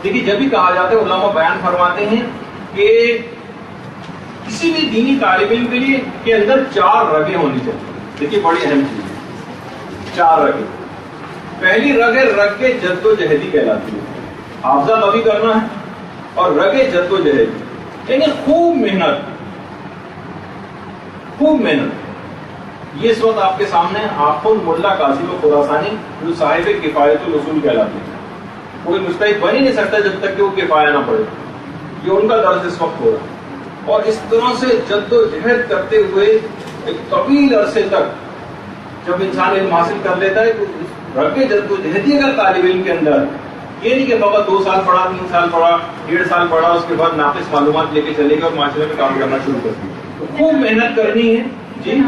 دیکھیے جب بھی کہا جاتا ہے علماء بیان فرماتے ہیں کہ کسی بھی دینی طالب علم کے لیے کے اندر 4 رگیں ہونی چاہیے. دیکھیے بڑی اہم چیز ہے 4 رگیں. پہلی رگ ہے رگ جد و جہدی کہلاتی ہے. حافظہ کبھی کرنا ہے اور رگ جد و جہدی یعنی خوب محنت. یہ اس وقت آپ کے سامنے آخر ملا قاسم خراسانی جو صاحب کفایت الاصول کہلاتے ہیں. کوئی مجتہد بن ہی نہیں سکتا جب تک کہ وہ کفایہ نہ پڑے. یہ ان کا درس اس وقت ہو رہا ہے. اور اس طرح سے جد و جہد کرتے ہوئے ایک طویل عرصے تک جب انسان علم حاصل کر لیتا ہے تو رگ جد و جہدی اگر طالب علم کے اندر یہ نہیں کہ بابا 2 سال پڑھا 3 سال پڑھا 1.5 سال پڑھا اس کے بعد ناقص معلومات لے کے چلے گا اور معاشرے میں کام کرنا شروع کر دیا. تو خوب محنت کرنی ہے. جی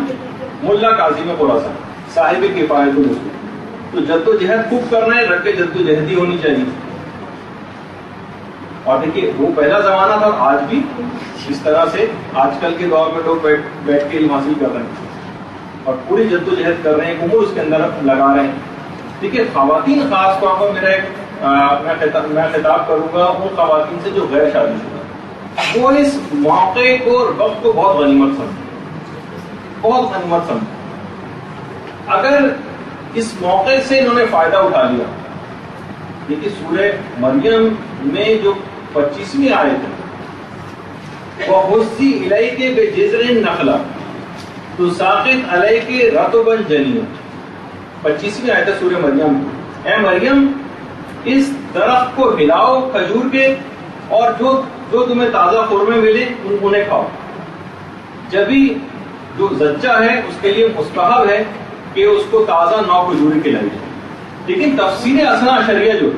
ملا قاسم خراسانی صاحب کفایت الاصول. تو جد و جہد خوب کرنا ہے. رگ جد و جہدی ہونی چاہیے. اور دیکھیے وہ پہلا زمانہ تھا اور آج بھی اس طرح سے آج کل کے دور میں لوگ بیٹھ کے علم حاصل کر رہے ہیں اور پوری جد و جہد کر رہے ہیں. عمر اس کے اندر لگا رہے ہیں. دیکھیے خواتین خاص طور پر میں خطاب کروں گا ان خواتین سے جو غیر شادی شدہ وہ اس موقع کو اور وقت کو بہت غنیمت سمجھیں. اگر اس موقع سے انہوں نے فائدہ اٹھا لیا. دیکھیے سورہ مریم میں جو 25ویں آیت ہے وَحُزِّ إِلَيْكِ بِجِذْعِ النَّخْلَةِ تُسَاقِطْ عَلَيْكِ رَطْبًا جَنِيًّا. 25ویں آیت ہے سورہ مریم. اے مریم اس درخت کو ہلاؤ کھجور کے اور جو تمہیں تازہ خرمے ملے انہیں کھاؤ. جبھی جو زچہ ہے اس کے لیے مستحب ہے کہ اس کو تازہ نو کھجوری کھلائی جائے. لیکن تفسیر حسنہ اشریہ جو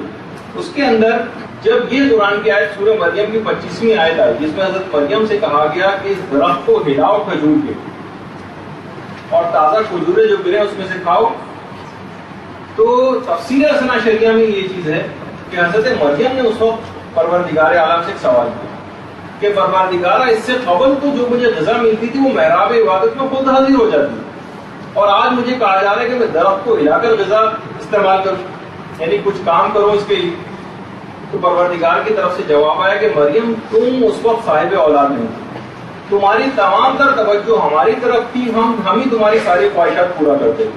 اس کے اندر جب یہ قرآن کی آیت سورہ مریم کی 25ویں آیت آئی جس میں حضرت مریم سے کہا گیا کہ اس درخت کو ہلاؤ کھجور کے اور تازہ کھجورے جو گرے اس میں سے کھاؤ, تو تفسیر حسنہ اشریہ میں یہ چیز ہے کہ حضرت مریم نے اس وقت پروردگار عالم سے ایک سوال کیا کہ پروردگارہ اس سے قبل تو جو مجھے غذا ملتی تھی وہ محراب عبادت میں خود حاضر ہو جاتی اور آج مجھے کہا جا رہا ہے کہ میں درخت کو ہلا کر غذا استعمال کروں, یعنی کچھ کام کروں اس کے لیے. تو پروردگار کی طرف سے جواب آیا کہ مریم تم اس وقت صاحب اولاد نہیں تھی, تمہاری تمام تر توجہ ہماری طرف تھی, ہم ہی تمہاری ساری خواہشات پورا کرتے.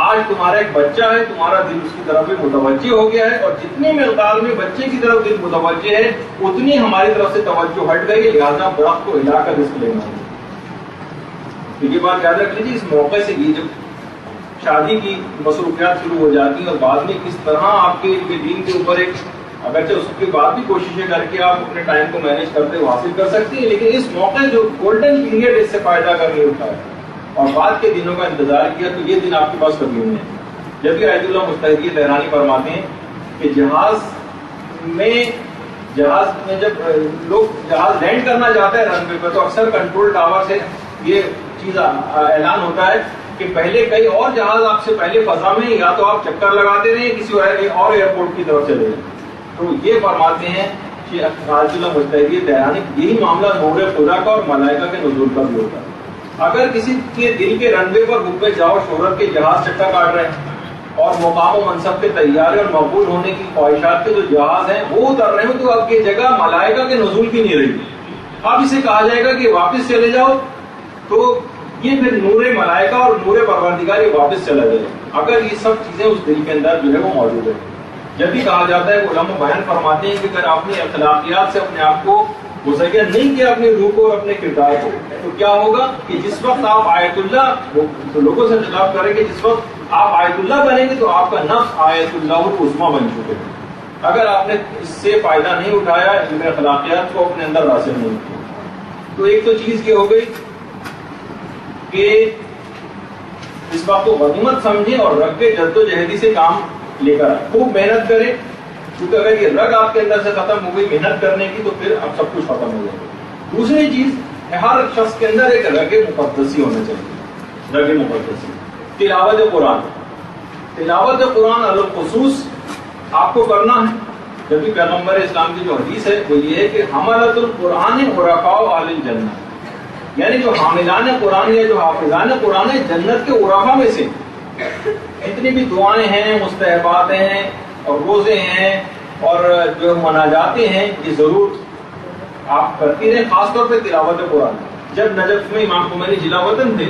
آج تمہارا ایک بچہ ہے, تمہارا دل اس کی طرف بھی متوجہ ہو گیا ہے اور جتنی مقدار میں بچے کی طرف دل متوجہ ہے اتنی ہماری طرف سے توجہ ہٹ گئی, لہٰذا درخت کو ہلا کر رزق لینا. تو یہ بات یاد رکھ لیجیے. اس موقع سے یہ جب شادی کی مصروفیات شروع ہو جاتی ہیں اور بعد میں کس طرح آپ کے دین کے اوپر ایک اگرچہ اس کے بعد بھی کوششیں کر کے آپ اپنے ٹائم کو مینج کرتے ہوئے حاصل کر سکتے ہیں, لیکن اس موقع جو گولڈن پیریڈ اس سے فائدہ کر نہیں اٹھا ہے اور بعد کے دنوں کا انتظار کیا تو یہ دن آپ کے پاس کبھی نہیں ہے. جبکہ آیت اللہ مستحقی تہرانی فرماتے ہیں کہ جہاز میں جب لوگ جہاز لینڈ کرنا چاہتا ہے رن وے پہ تو اکثر کنٹرول ٹاور سے یہ چیز اعلان ہوتا ہے کہ پہلے کئی اور جہاز آپ سے پہلے فضا میں یا تو آپ چکر لگاتے رہے کسی اور ایئرپورٹ کی طرف چلے جائیں. تو یہ فرماتے ہیں کہ آیت اللہ مستحقی تہرانی یہی معاملہ نور خدا کا اور ملائکہ کے نزول کا بھی ہوتا ہے. اگر کسی کے دل کے رن وے پر گھومے جاؤ شہرت کے جہاز چکا کاٹ رہے ہیں اور مقام و منصب کے تیار اور مقبول ہونے کی خواہشات کے جو جہاز ہیں وہ اتر رہے ہوں تو اب یہ جگہ ملائکہ کے نزول کی نہیں رہی. اب اسے کہا جائے گا کہ واپس چلے جاؤ تو یہ پھر نور ملائکہ اور نور پروردگار یہ واپس چلا جائے اگر یہ سب چیزیں اس دل کے اندر جو ہے وہ موجود ہے. جب بھی کہا جاتا ہے علماء بیان فرماتے ہیں کہ اگر آپ نے اخلاقیات سے اپنے آپ کو مزین نہیں کیا اپنے روح کو اور اپنے کردار کو تو کیا ہوگا کہ جس وقت آپ آیت اللہ لوگوں سے خطاب کریں گے, جس وقت آپ آیت اللہ بنیں گے تو آپ کا نفس آیت اللہ العظمیٰ بن چکے ہیں. اگر آپ نے اس سے فائدہ نہیں اٹھایا علم اخلاقیات کو اپنے اندر حاصل نہیں کیا. تو ایک تو چیز یہ ہو گئی کہ اس بات کو غنیمت سمجھیں اور رگ کے جد و جہدی سے کام لے کر خوب محنت کریں, کیونکہ اگر یہ رگ آپ کے اندر سے ختم ہو گئی محنت کرنے کی تو پھر اب سب کچھ ختم ہو جائے گا. دوسری چیز ہر شخص کے اندر ایک رگ مقدسی ہونا چاہیے. رگ مقدسی تلاوت قرآن الخصوص آپ کو کرنا ہے. جبکہ پیغمبر اسلام کی جو حدیث ہے وہ یہ ہے کہ حملۃ القرآن عرفاء اہل الجنہ, یعنی جو حاملان قرآن یا جو حافظان قرآن جنت کے عرفا میں سے جتنی بھی دعائیں ہیں مستحبات ہیں اور روزے ہیں اور جو مناجاتیں ہیں یہ ضرور آپ کرتی رہیں، خاص طور پہ تلاوت قرآن. جب نجف میں امام خمینی ضلع وطن تھے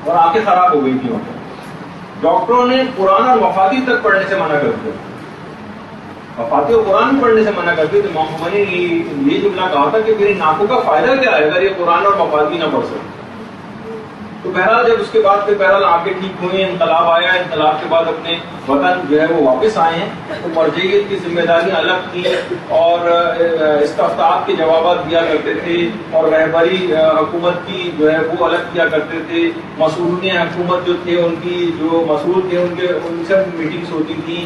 اور آنکھیں خراب ہو گئی تھی وہاں، ڈاکٹروں نے قرآن اور مفادی تک پڑھنے سے منع کر دیا. مفادی اور قرآن پڑھنے سے منع کر دیا. تو امام خمینی نے یہ جملہ کہا تھا کہ میری ناکوں کا فائدہ کیا ہے اگر یہ قرآن اور مفادی نہ پڑھ سکے. تو بہرحال جب اس کے بعد پھر بہرحال آنکھیں ٹھیک ہوئی، انقلاب آیا، انقلاب کے بعد اپنے وطن جو ہے وہ واپس آئے ہیں. تو مرجعیت کی ذمہ داریاں الگ تھیں اور استفتاءات کے جوابات دیا کرتے تھے، اور رہبری حکومت کی جو ہے وہ الگ کیا کرتے تھے. مسئولین حکومت جو تھے ان کی جو مسئول تھے ان سے میٹنگز ہوتی تھیں،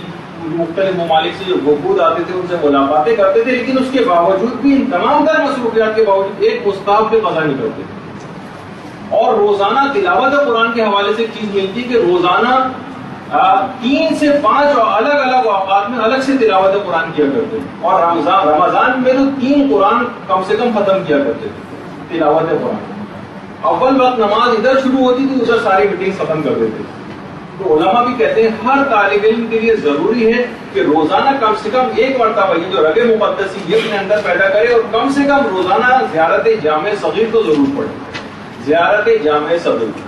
مختلف ممالک سے جو وفود آتے تھے ان سے ملاقاتیں کرتے تھے. لیکن اس کے باوجود بھی ان تمام تر مصروفیات کے باوجود ایک مستحب پہ قضا نہیں کرتے. اور روزانہ تلاوت قرآن کے حوالے سے ایک چیز ملتی ہے کہ روزانہ 3 سے 5 الگ الگ اوقات میں الگ سے تلاوت قرآن کیا کرتے ہیں. اور رمضان میں تو 3 قرآن کم سے کم ختم کیا کرتے تھے تلاوت قرآن. اول وقت نماز ادھر شروع ہوتی تھی، ادھر ساری میٹنگ ختم کر دیتے. تو علماء بھی کہتے ہیں ہر طالب علم کے لیے ضروری ہے کہ روزانہ کم سے کم ایک مرتبہ یہ جو رگ مقدسی یہ اپنے اندر پیدا کرے، اور کم سے کم روزانہ زیارت جامع صغیر کو ضرور پڑھے. زیارت جامع صغیر،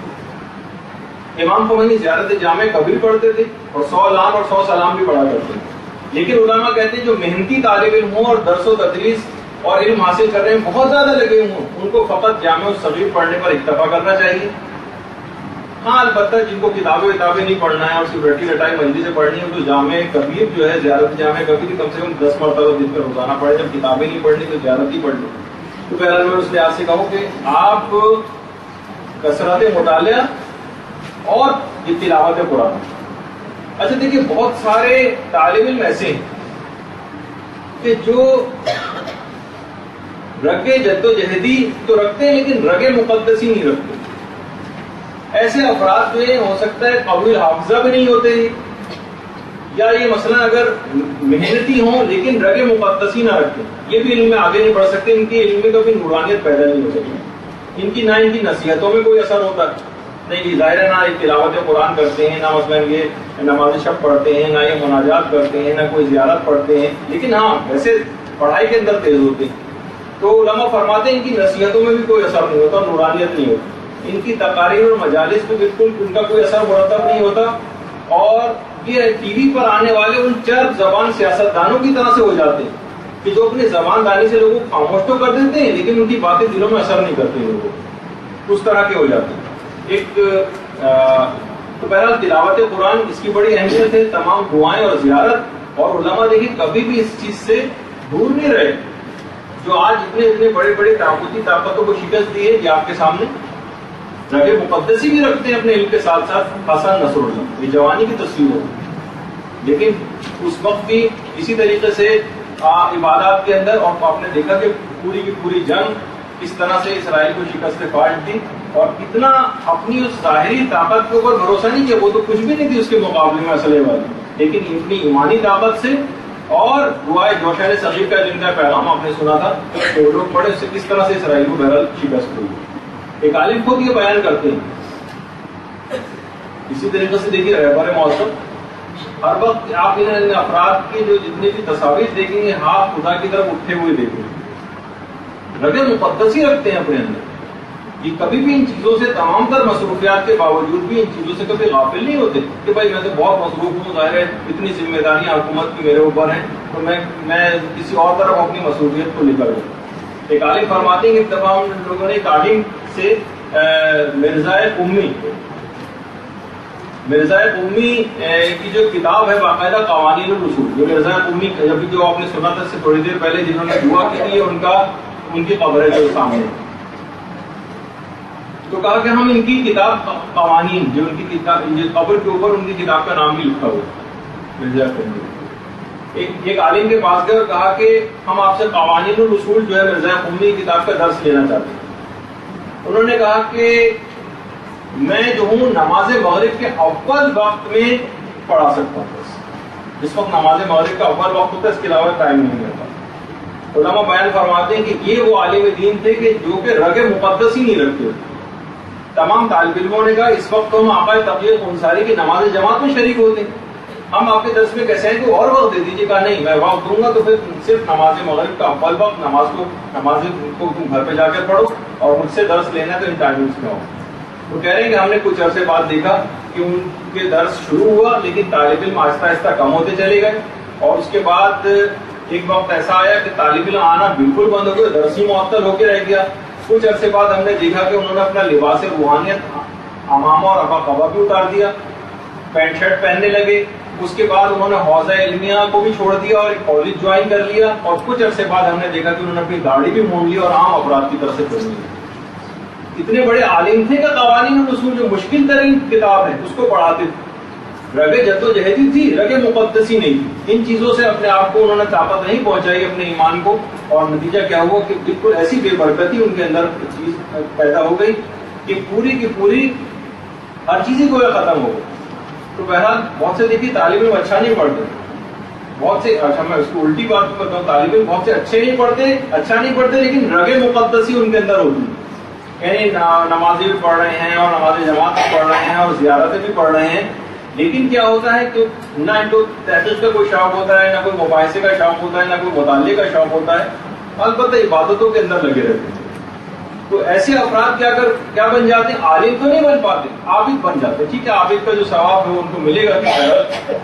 امام خمینی زیارت جامع کبیر پڑھتے تھے اور 100 لام اور 100 سلام بھی پڑھا کرتے تھے. لیکن علماء کہتے ہیں جو محنتی طالب علم ہوں اور درس و تدریس اور علم حاصل کر رہے ہیں بہت زیادہ لگے ہوں، ان کو فقط جامع صغیر پڑھنے پر اکتفا کرنا چاہیے. ہاں البتہ جن کو کتابیں نہیں پڑھنا ہے اور صرف رٹی رٹائی منزل سے پڑھنی ہے تو جامع کبیر جو ہے زیارت جامع کبیر کم سے کم 10 مرتبہ دن پہ روزانہ پڑھے. جب کتابیں نہیں پڑھنی تو زیارت ہی پڑھ لیں. تو بہرحال میں اس لحاظ سے کہوں کہ آپ کثرت مطالعہ اور یہ تلاوت قرآن. اچھا دیکھیے بہت سارے طالب علم ایسے ہیں کہ جو رگ جد و جہدی تو رکھتے ہیں لیکن رگ مقدسی نہیں رکھتے. ایسے افراد جو ہو سکتا ہے قابل حافظہ بھی نہیں ہوتے، یا یہ مثلا اگر محنتی ہوں لیکن رگ مقدسی نہ رکھتے، یہ بھی علم میں آگے نہیں بڑھ سکتے. ان کی علم میں کبھی نورانیت پیدا نہیں ہو سکتی. ان کی نصیحتوں میں کوئی اثر ہوتا نہیں. ظاہر ہے نہ یہ تلاوت قرآن کرتے ہیں، نہ مثلا یہ نماز شب پڑھتے ہیں، نہ یہ مناجات کرتے ہیں، نہ کوئی زیارت پڑھتے ہیں، لیکن ہاں ویسے پڑھائی کے اندر تیز ہوتے ہیں. تو علماء فرماتے ہیں ان کی نصیحتوں میں بھی کوئی اثر نہیں ہوتا، نورانیت نہیں ہوتی. ان کی تقاریر اور مجالس میں بالکل ان کا کوئی اثر مرتب نہیں ہوتا. اور یہ ٹی وی پر آنے والے ان چرب زبان سیاستدانوں کی طرح سے ہو جاتے ہیں کہ جو اپنی زبان دانی سے لوگوں کو خاموش تو کر دیتے ہیں لیکن ان کی باتیں دلوں میں اثر نہیں کرتی لوگوں کو. اس طرح کے ہو جاتے ہیں. تو بہرحال تلاوت قرآن اس کی بڑی اہمیت ہے. تمام دعائیں اور زیارت، اور علماء دیکھیں کبھی بھی اس چیز سے دور نہیں رہے. جو آج اتنے بڑے طاقتی طاقتوں کو شکست دی ہے یہ آپ کے سامنے. رگ مقدسی بھی رکھتے ہیں اپنے علم کے ساتھ ساتھ. حسن نصر اللہ یہ جوانی کی تصویر ہو، لیکن اس وقت بھی اسی طریقے سے عبادات کے اندر. اور آپ نے دیکھا کہ پوری کی پوری جنگ کس طرح سے اسرائیل کو شکست فاٹ دی، اور اتنا اپنی اس ظاہری طاقت کے اوپر بھروسہ نہیں کیا. وہ تو کچھ بھی نہیں تھی اس کے مقابلے میں اسلحے والی، لیکن اپنی ایمانی طاقت سے اور دعائے جوشن صغیر کا جن کا پیغام آپ نے سنا تھا کہ وہ لوگ پڑھے، اس سے کس طرح سے اسرائیل کو بہرحال شکست ہوئی. ایک عالم خود یہ بیان کرتے ہیں. اسی طریقے سے دیکھیے رہبر موسم ہر وقت آپ ان افراد کی جو جتنی بھی تصاویر دیکھیں گے ہاتھ خدا کی طرف اٹھے ہوئے دیکھیں گے. رگ مقدسی رکھتے ہیں اپنے اندر. یہ کبھی بھی ان چیزوں سے تمام تر مصروفیات کے باوجود بھی ان چیزوں سے کبھی غافل نہیں ہوتے کہ بھائی میں تو بہت مصروف ہوں، ظاہر ہے اتنی ذمہ داریاں حکومت کی میرے اوپر ہیں تو میں کسی اور طرف اپنی مصروفیت کو نکل جاؤں. ایک عالم فرماتے ہیں کہ تمام لوگوں نے ایک عالم سے مرزا قومی کی جو کتاب ہے باقاعدہ قوانین الاصول، جو مرزا قومی جو آپ نے سنا تھا اس سے تھوڑی دیر پہلے جنہوں نے دعا کی تھی ان کی قبر ہے جو سامنے. تو کہا کہ ہم ان کی کتاب قوانین جو ان کی کتاب قبر کے اوپر ان کی کتاب کا نام بھی لکھا ہوا مرزا قومی. ایک عالم کے پاس گئے اور کہا کہ ہم آپ سے قوانین الاصول جو ہے مرزا قومی کتاب کا درس لینا چاہتے ہیں. انہوں نے کہا کہ میں جو ہوں نماز مغرب کے اول وقت میں پڑھا سکتا ہوں. جس وقت نماز مغرب کا اول وقت ہوتا ہے اس کے علاوہ ٹائم نہیں ملتا. علماء بیان فرماتے ہیں کہ یہ وہ عالم دین تھے کہ جو کہ رگ مقدس ہی نہیں رکھتے. تمام طالب علموں نے کہا اس وقت ہم آقا تقی انصاری کی نماز جماعت میں شریک ہوتے ہیں ہم آپ کے درس میں کیسے ہیں کہ اور وقت دے دیجیے. کہا نہیں میں وقت دوں گا تو پھر صرف نماز مغرب کا اول وقت نماز کو تم گھر پہ جا کر پڑھو اور مجھ سے درس لینا تو ان ٹائمنگس میں ہو. تو کہہ رہے ہیں کہ ہم نے کچھ عرصے بعد دیکھا کہ ان کے درس شروع ہوا لیکن طالب علم آہستہ آہستہ کم ہوتے چلے گئے اور اس کے بعد ایک وقت ایسا آیا کہ طالب علم آنا بالکل بند ہو گیا, درس ہی معطل ہو کے رہ گیا. کچھ عرصے بعد ہم نے دیکھا کہ انہوں نے اپنا لباس روحانیت امامہ اور ابا قبا بھی اتار دیا, پینٹ شرٹ پہننے لگے. اس کے بعد انہوں نے حوزہ علمیہ کو بھی چھوڑ دیا اور ایک کالج جوائن کر لیا اور کچھ عرصے بعد ہم نے دیکھا کہ انہوں نے اپنی گاڑی بھی مونڈ لی اور عام افراد کی طرف سے پڑھ لی. اتنے بڑے عالم تھے کہ قوانین اصول جو مشکل ترین کتاب ہے اس کو پڑھاتے تھے. رگے جدوجہدی تھی, رگے مقدسی نہیں تھی. ان چیزوں سے اپنے آپ کو انہوں نے طاقت نہیں پہنچائی اپنے ایمان کو, اور نتیجہ کیا ہوا کہ بالکل ایسی بے برکتی ان کے اندر چیز پیدا ہو گئی کہ پوری کی پوری ہر چیز ہی کو ختم ہو گئی. تو بہرحال بہت سے دیکھیے طالب علم اچھا نہیں پڑھتے, بہت سے, اچھا میں اس کو الٹی بات بتاؤں, طالب علم بہت سے اچھے نہیں پڑھتے, اچھا نہیں پڑھتے لیکن رگے مقدسی ان کے اندر ہوتی ہے. یعنی نمازیں بھی پڑھ رہے ہیں اور نماز جماعت بھی پڑھ رہے ہیں اور زیارتیں بھی پڑھ رہے ہیں, لیکن کیا ہوتا ہے کہ نہ ان کو تحقیق کا کوئی شوق ہوتا ہے, نہ کوئی مباحثے کا شوق ہوتا ہے, نہ کوئی مطالعے کا شوق ہوتا ہے, البتہ عبادتوں کے اندر لگے رہتے ہیں. تو ایسے افراد کیا بن جاتے ہیں, عالم تو نہیں بن پاتے, عابد بن جاتے ہیں. ٹھیک ہے عابد کا جو ثواب ہے ان کو ملے گا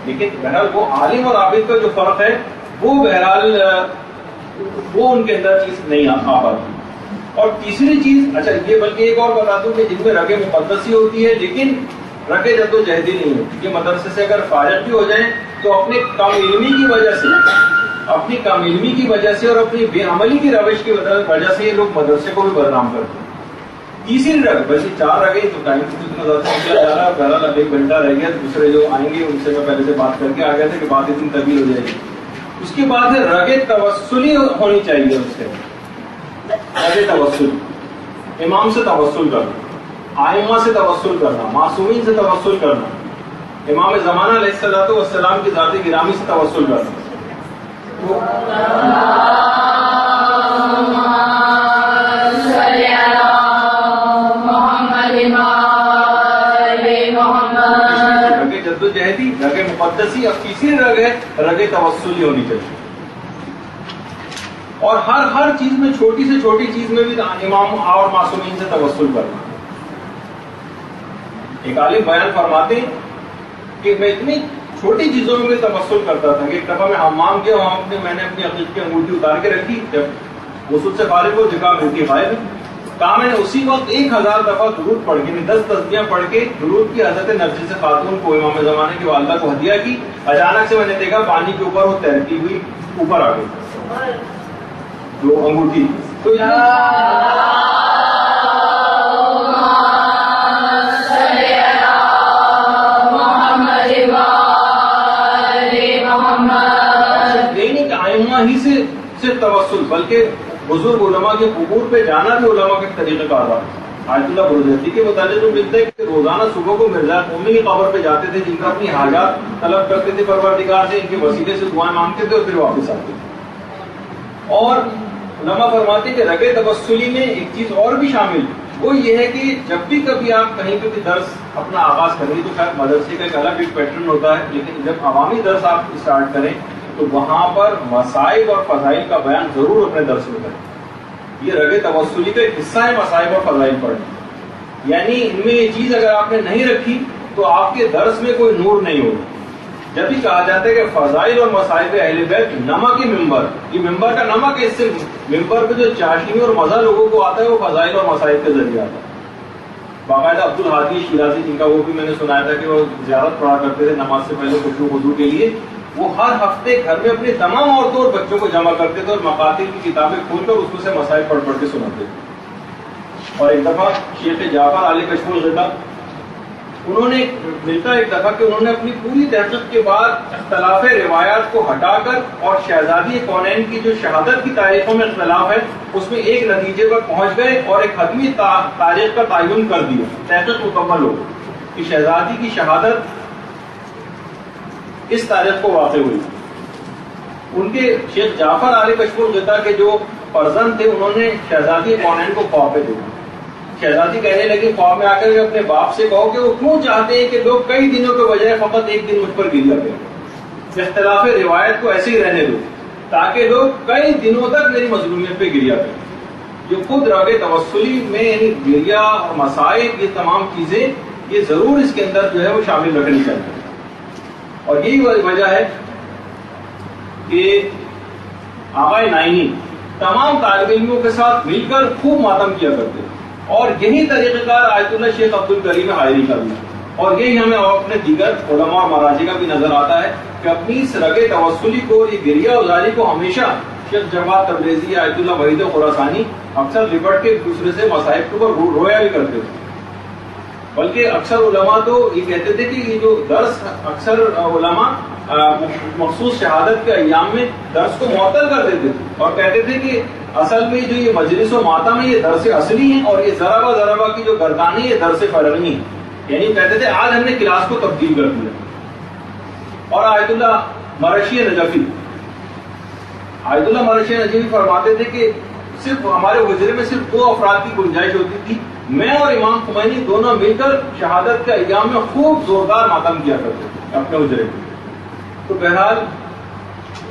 لیکن بہرحال وہ عالم اور عابد کا جو فرق ہے وہ بہرحال وہ ان کے اندر چیز نہیں آ پاتی. اور تیسری چیز, اچھا یہ بلکہ ایک اور بتا دوں کہ جن میں رگے مقدسی ہوتی ہے لیکن رگے جدوجہدی نہیں ہوتی, کہ مدرسے سے اگر فارغ بھی ہو جائیں تو اپنے کم علمی کی وجہ سے اور اپنی بے عملی کی روش کی وجہ سے یہ لوگ مدرسے کو بھی بدنام کرتے ہیں. تیسری رگ, بلکہ 4 رگیں تو ٹائم سے اتنا زیادہ نکلا جا رہا ہے, بہرحال اب 1 گھنٹہ رہ گیا, دوسرے جو آئیں گے ان سے میں پہلے سے بات کر کے آ گیا تھا کہ بات اتنی طویل ہو جائے گی. اس کے بعد ہے رگے توسلی ہونی چاہیے. اس کے رگے توسل, امام سے توسل کرنا, آئمہ سے توسل کرنا, معصومین سے توسل کرنا, امام زمانہ علیہ الصلوۃ والسلام کی ذات گرامی سے توسل کرنا. رگے جدوجہدی, رگے مقدسی. اب تیسری رگ ہے رگے توسلی ہونی چاہیے. اور ہر چیز میں, چھوٹی سے چھوٹی چیز میں بھی امام اور معصومین سے توسل کرنا. ایک عالم بیان فرماتے ہیں کہ میں اتنی چھوٹی چیزوں میں توسل کرتا تھا کہ ایک دفعہ میں حمام گیا, وہاں میں نے اپنی عقیق کی انگوٹھی اتار کے رکھی, جب غسل سے فارغ ہو جگہ ملتی غائب ہے. کہا میں نے اسی وقت 1000 دفعہ درود پڑھ کے, 10 تسبیحاں پڑھ کے درود کی حضرت نرجس خاتون کو, امام زمانے کی والدہ کو ہدیہ کی. اچانک سے میں نے دیکھا پانی کے اوپر وہ تیرتی ہوئی اوپر آ گئی جو انگوٹھی. تو ہی سے صرف توسل, بلکہ بزرگ علماء کے قبور پہ جانا بھی علماء کے طریقہ کار رہا. آیت اللہ بروجردی کے متعلق تو ملتا ہے کہ روزانہ صبح کو مرزا قومی کی قبر پہ جاتے تھے, جن کا اپنی حاجات طلب کرتے تھے پروردگار سے, ان کے وسیلے سے دعائیں مانگتے تھے اور پھر واپس آتے تھے. اور علماء فرماتے ہیں کہ رگے توسلی میں ایک چیز اور بھی شامل, وہ یہ ہے کہ جب بھی کبھی آپ کہیں پہ بھی درس اپنا آغاز کریں تو شاید مدرسے کا ایک الگ ایک پیٹرن ہوتا ہے, لیکن جب عوامی درس آپ اسٹارٹ کریں تو وہاں پر مصائب اور فضائل کا بیان ضرور اپنے درس میں کریں. یہ رگے توسلی کا ایک حصہ ہے مصائب اور فضائل پڑھنا. یعنی ان میں یہ چیز اگر آپ نے نہیں رکھی تو آپ کے درس میں کوئی نور نہیں ہوگا. جب بھی کہا جاتا ہے کہ فضائل اور مصائب اہل بیت نمک کی ممبر, یہ ممبر کا نمک ہے, اس سے ممبر پہ جو چاشنی اور مزہ لوگوں کو آتا ہے وہ فضائل اور مصائب کے ذریعے آتا ہے. باقاعدہ عبد الحادی شیرازی, جن کا وہ بھی میں نے سنایا تھا کہ وہ زیارت پڑھا کرتے تھے نماز سے پہلے خوشبو وضو کے لیے, وہ ہر ہفتے گھر میں اپنی تمام عورتوں اور بچوں کو جمع کرتے تھے اور مقاتل کی کتابیں کھول کر اس میں سے مسائل پڑھ کے سناتے تھے. اور ایک دفعہ شیخ جعفر علی کشف الغطا, انہوں نے ملتا ایک دفعہ کہ انہوں نے اپنی پوری تحقیق کے بعد اختلاف روایات کو ہٹا کر اور شہزادی کونین کی جو شہادت کی تاریخوں میں اختلاف ہے اس میں ایک نتیجے پر پہنچ گئے اور ایک حتمی تاریخ کا تعین کر دیا. تحقیق مکمل ہو کہ شہزادی کی شہادت اس تاریخ کو واقع ہوئی. ان کے شیخ جعفر علی کشف الغطا کے جو فرزند تھے, انہوں نے شہزادی کونین کو خواب میں دیکھا. شہزادی کہنے لگے خواب میں آ کر اپنے باپ سے کہو کہ وہ کیوں چاہتے ہیں کہ لوگ کئی دنوں کے بجائے فقط ایک دن مجھ پر گریا کریں. اختلاف روایت کو ایسے ہی رہنے دو تاکہ لوگ کئی دنوں تک میری مظلومیت پہ گریا کریں. جو خود رگ توسلی میں یعنی گریا اور مسائب یہ تمام چیزیں یہ ضرور اس کے اندر جو ہے وہ شامل رکھنی چاہیے. اور یہی وجہ ہے کہ آقا نائنی تمام طالب علموں کے ساتھ مل کر خوب ماتم کیا کرتے اور یہی طریقہ کار آیت اللہ شیخ عبد الکریم حائری کا بھی. اور یہی ہمیں اپنے دیگر علماء اور مراجع کا بھی نظر آتا ہے کہ اپنی اس رگ توسلی کو یہ گریہ ازاری کو ہمیشہ شیخ جواد تبریزی آیت اللہ وحید خراسانی اکثر لپٹ کے دوسرے سے مصائب کے اوپر رویا بھی کرتے تھے. بلکہ اکثر علماء تو یہ کہتے تھے کہ یہ جو درس اکثر علماء مخصوص شہادت کے ایام میں درس کو معطل کر دیتے تھے اور کہتے تھے کہ اصل میں جو یہ مجلس و ماتم ہے یہ درس اصلی ہیں اور یہ ذرا ذرا کی جو گردانی ہے درس فرعی ہے. یعنی کہتے تھے آج ہم نے کلاس کو تبدیل کر دیا. اور آیت اللہ مرشی نجفی فرماتے تھے کہ صرف ہمارے حجرے میں صرف 2 افراد کی گنجائش ہوتی تھی, میں اور امام خمینی دونوں مل کر شہادت کے ایام میں خوب زوردار ماتم کیا کرتے تھے اپنے حجرے میں. تو بہرحال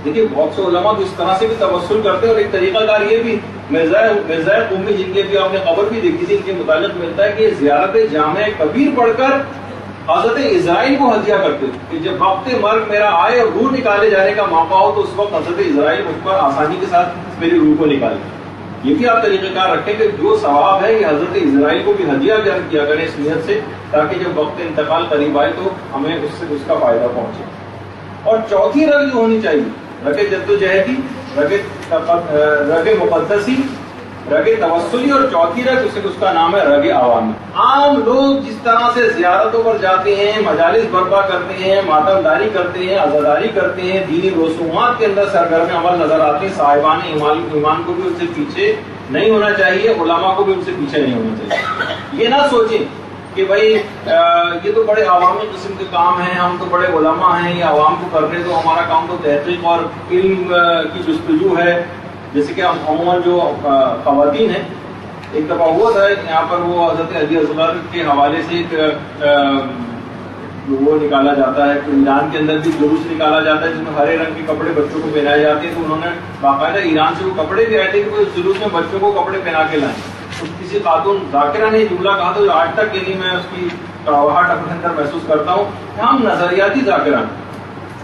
دیکھیے بہت سے علماء تو اس طرح سے بھی توسل کرتے ہیں اور ایک طریقہ کار یہ بھی مرزا قومی جن کے بھی آپ نے خبر بھی دیکھی تھی ان کے متعلق ملتا ہے کہ زیارت جامع کبیر پڑھ کر حضرت اسرائیل کو ہدیہ کرتے تھے کہ جب وقت مرگ میرا آئے اور روح نکالے جانے کا موقع ہو تو اس وقت حضرت اسرائیل مجھ پر آسانی کے ساتھ میری روح کو نکالے. یہ بھی آپ طریقہ کار رکھیں کہ جو ثواب ہے یہ حضرت اسرائیل کو بھی ہدیہ کیا کریں اس نیت سے تاکہ جب وقت انتقال قریب آئے تو ہمیں اس کا فائدہ پہنچے. اور چوتھی رگ جو ہونی چاہیے رگ جدوجہدی, رگ مقدسی, رگ توسلی, اور چوتھی رگ اس کا نام ہے رگ عوامی. عام لوگ جس طرح سے زیارتوں پر جاتے ہیں, مجالس برپا کرتے ہیں, ماتم داری کرتے ہیں, عزاداری کرتے ہیں, دینی رسومات کے اندر سرگرم عمل نظر آتے ہیں, صاحبان ایمان کو بھی ان سے پیچھے نہیں ہونا چاہیے, علماء کو بھی ان سے پیچھے نہیں ہونا چاہیے. یہ نہ سوچیں کہ بھائی یہ تو بڑے عوامی قسم کے کام ہیں, ہم تو بڑے علماء ہیں, یہ عوام کو کرنے تو ہمارا کام تو تحقیق اور علم کی جستجو ہے. جیسے کہ عموماً جو خواتین ہیں, ایک دفعہ ہوا تھا یہاں پر وہ حضرت علی اصغر کے حوالے سے ایک وہ نکالا جاتا ہے, ایران کے اندر بھی جلوس نکالا جاتا ہے جس میں ہرے رنگ کے کپڑے بچوں کو پہنائے جاتے ہیں. تو انہوں نے باقاعدہ ایران سے وہ کپڑے بھی آئے تھے کہ اس جلوس میں بچوں کو کپڑے پہنا کے لائیں. تو کسی خاتون ذاکرہ نے جملہ کہا تھا جو آج تک یعنی میں اس کی کڑواہٹ اپنے اندر محسوس کرتا ہوں, ہم نظریاتی ذاکرہ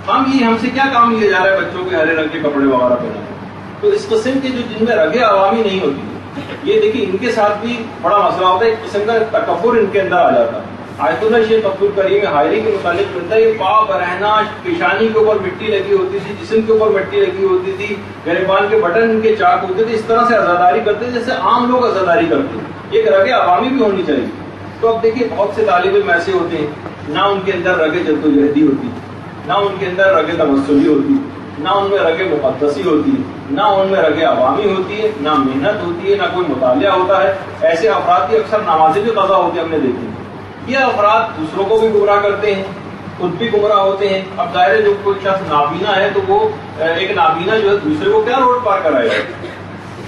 ہم سے کیا کام لیا جا رہا ہے بچوں کے ہرے رنگ کے کپڑے وغیرہ پہنا. تو اس قسم کے جو جن میں رگ عوامی نہیں ہوتی, یہ دیکھیے ان کے ساتھ بھی بڑا مسئلہ ہوتا ہے, ایک قسم کا تکبر ان کے اندر آ جاتا ہے. آیت اللہ شیخ عبد الکریم حائری کے متعلق ملتا ہے, یہ پاؤں برہنا پیشانی کے اوپر مٹی لگی ہوتی تھی, جسم کے اوپر مٹی لگی ہوتی تھی, گریبان کے بٹن ان کے چاک ہوتے تھے, اس طرح سے عزاداری کرتے تھے جیسے عام لوگ عزاداری کرتے ہیں. ایک رگ عوامی بھی ہونی چاہیے. تو اب دیکھیے بہت سے طالب علم ایسے ہوتے ہیں نہ ان کے اندر رگ جدوجہدی ہوتی, نہ ان کے اندر رگ توسلی ہوتی, نہ ان میں رگ مقدسی ہوتی ہے, نہ ان میں رگ عوامی ہوتی ہے, نہ محنت ہوتی ہے, نہ کوئی مطالعہ ہوتا ہے. ایسے افراد کی اکثر نمازیں بھی قضا ہوتی ہیں, ہم نے دیکھی. یہ افراد دوسروں کو بھی گمراہ کرتے ہیں, خود بھی گمراہ ہوتے ہیں. اب ظاہر جو کوئی شخص نابینا ہے تو وہ ایک نابینا جو ہے دوسرے کو کیا روڈ پار کرائے گا,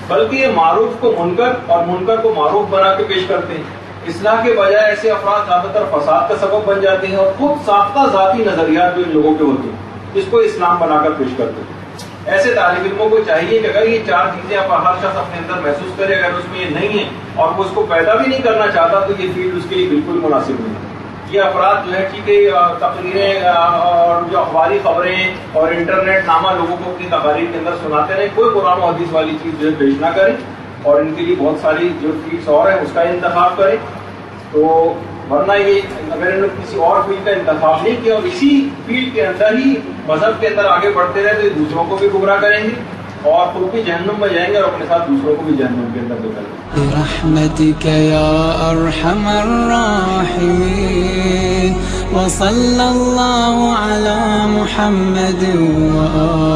بلکہ یہ معروف کو منکر اور منکر کو معروف بنا کے پیش کرتے ہیں. اصلاح کے بجائے ایسے افراد زیادہ تر فساد کا سبب بن جاتے ہیں اور خود ساختہ ذاتی نظریات جو ان لوگوں کے ہوتے ہیں اس کو اسلام بنا کر پیش کرتے ہیں. ایسے طالب علموں کو چاہیے کہ اگر یہ 4 چیزیں ہر شخص اپنے اندر محسوس کرے, اگر اس میں یہ نہیں ہے اور وہ اس کو پیدا بھی نہیں کرنا چاہتا تو یہ فیلڈ اس کے لیے بالکل مناسب نہیں ہے. یہ افراد جو ہے ٹھیک ہے تقریریں اور جو اخباری خبریں اور انٹرنیٹ نامہ لوگوں کو اپنی تقاریر کے اندر سناتے رہے, کوئی قرآن و حدیث والی چیز جو ہے پیش نہ کریں اور ان کے لیے بہت ساری جو فیلڈس اور ہیں اس کا انتخاب کریں. تو ورنہ یہ اگر انہوں نے کسی اور فیلڈ کا انتخاب نہیں کیا اور اسی فیلڈ کے اندر ہی مذہب کے اندر آگے بڑھتے رہے تو یہ دوسروں کو بھی گمراہ کریں گے اور خود بھی جہنم میں جائیں گے اور اپنے ساتھ دوسروں کو بھی جہنم کے اندر ڈالیں گے. برحمتك يا أرحم الراحمين وصلى الله على محمد وآله